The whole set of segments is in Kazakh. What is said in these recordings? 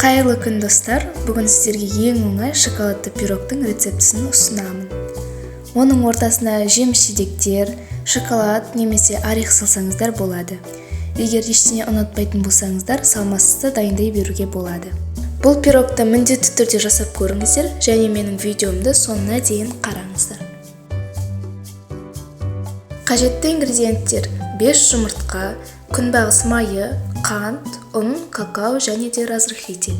Қайырлы күн достар, бүгін сіздерге ең оңай шоколадты пирогтың рецептісін ұсынамын. Оның ортасына жеміс-жидектер, шоколад немесе орех салсаңыздар болады. Егер ештеңе ұнатпайтын болсаңыздар, салмасыз да дайындай беруге болады. Бұл пирогты міндетті түрде жасап көріңіздер және менің видеомды соңына дейін қараңыздар. Қажетті ингредиенттер: 5 жұмыртқа, күнбағыс майы, қант, ұн, какао және де разрыхлитель.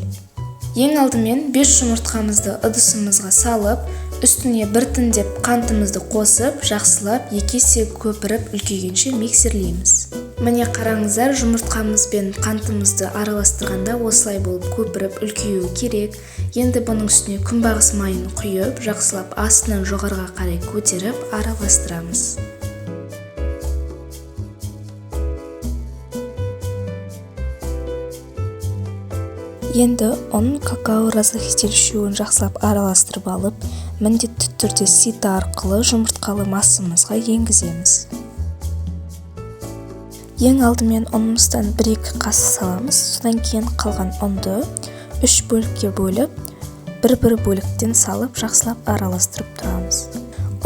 Ең алдымен 5 жұмыртқамызды ыдысымызға салып, үстіне біртіндеп қантымызды қосып, жақсылап 2 есе көпіріп үлкейгенше миксерлейміз. Міне қараңыздар, жұмыртқамыз бен қантымызды араластырғанда осылай болып көпіріп үлкеюі керек. Енді бұның үстіне күнбағыс майын құйып, жақсылап астынан жоғарыға қарай көтеріп араластырамыз. Енді ұн, какао, разрыхлитель үшеуін жақсылап араластырып алып, міндетті түрде сита арқылы жұмыртқалы массамызға енгіземіз. Ең алдымен ұнымыздан 1-2 қасық саламыз, содан кейін қалған ұнды 3 бөлікке бөліп, бір бөліктен салып жақсылап араластырып тұрамыз.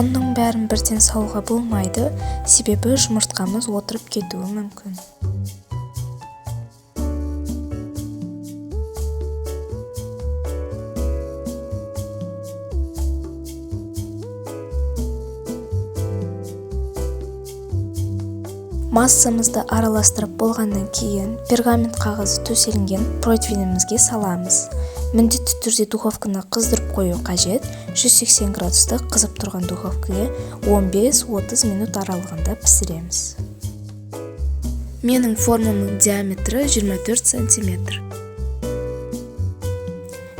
Ұнның бәрін бірден салуға болмайды, себебі жұмыртқамыз отырып кетуі мүмкін. Массамызды араластырып болғаннан кейін пергамент қағазы төселінген противенімізге саламыз. Міндетті түрде духовканы қыздырып қою қажет. 180 градуста қызып тұрған духовкаға 15-30 минут аралығында пісіреміз. Менің формамның диаметрі 24 см.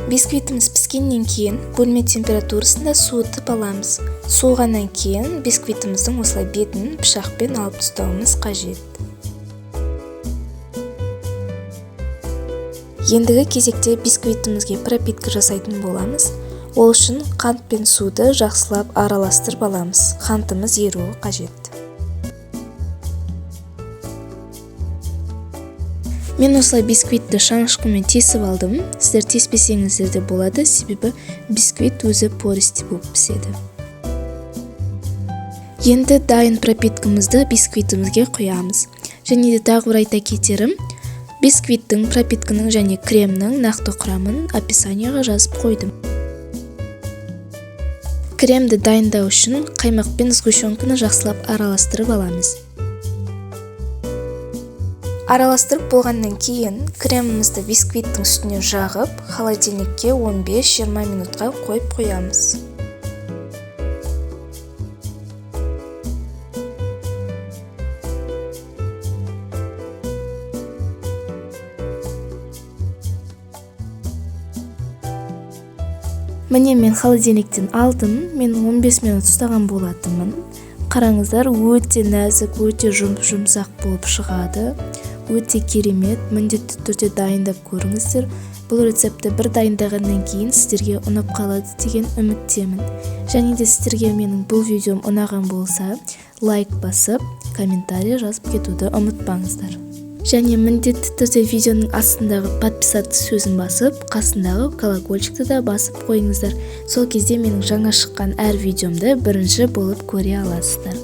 Бисквитіміз піскеннен кейін бөлме температурасында суытып аламыз. Суығаннан кейін бисквитіміздің осылай бетін пышақпен алып тастауымыз қажет. Ендігі кезекте бисквитімізге пропитка жасайтын боламыз. Ол үшін қант пен суды жақсылап араластырып аламыз. Қантымыз еруі қажет. Мен осылай бисквитті шанышқымен тесіп алдым. Сіздер теспесеңіздер де болады, себебі бисквит өзі пористі болып піседі. Енді дайын пропиткамызды бисквитімізге құямыз. Және де тағы бір айта кетерім, бисквиттің, пропитканың және кремнің нақты құрамын описанияға жазып қойдым. Кремді дайындау үшін қаймақ пен сгущенканы жақсылап араластырып аламыз. Араластырып болғаннан кейін кремімізді бисквиттің үстіне жағып, холодильникке 15-20 минутқа қойып қоямыз. Міне мен холодильниктен алдым, мен 15 минут ұстаған болатынмын. Қараңыздар, өте нәзік, өте жұмсақ болып шығады. Өте керемет, міндетті түрде дайындап көріңіздер. Бұл рецепті бір дайындағаннан кейін сіздерге ұнап қалады деген үміттемін. Және де сіздерге менің бұл видеом ұнаған болса, лайк басып, комментарий жазып кетуді ұмытпаңыздар. Және міндетті түрде видеоның астындағы подписаться сөзін басып, қасындағы колокольчикті да басып қойыңыздар. Сол кезде менің жаңа шыққан әр видеомды бірінші болып көре аласыздар.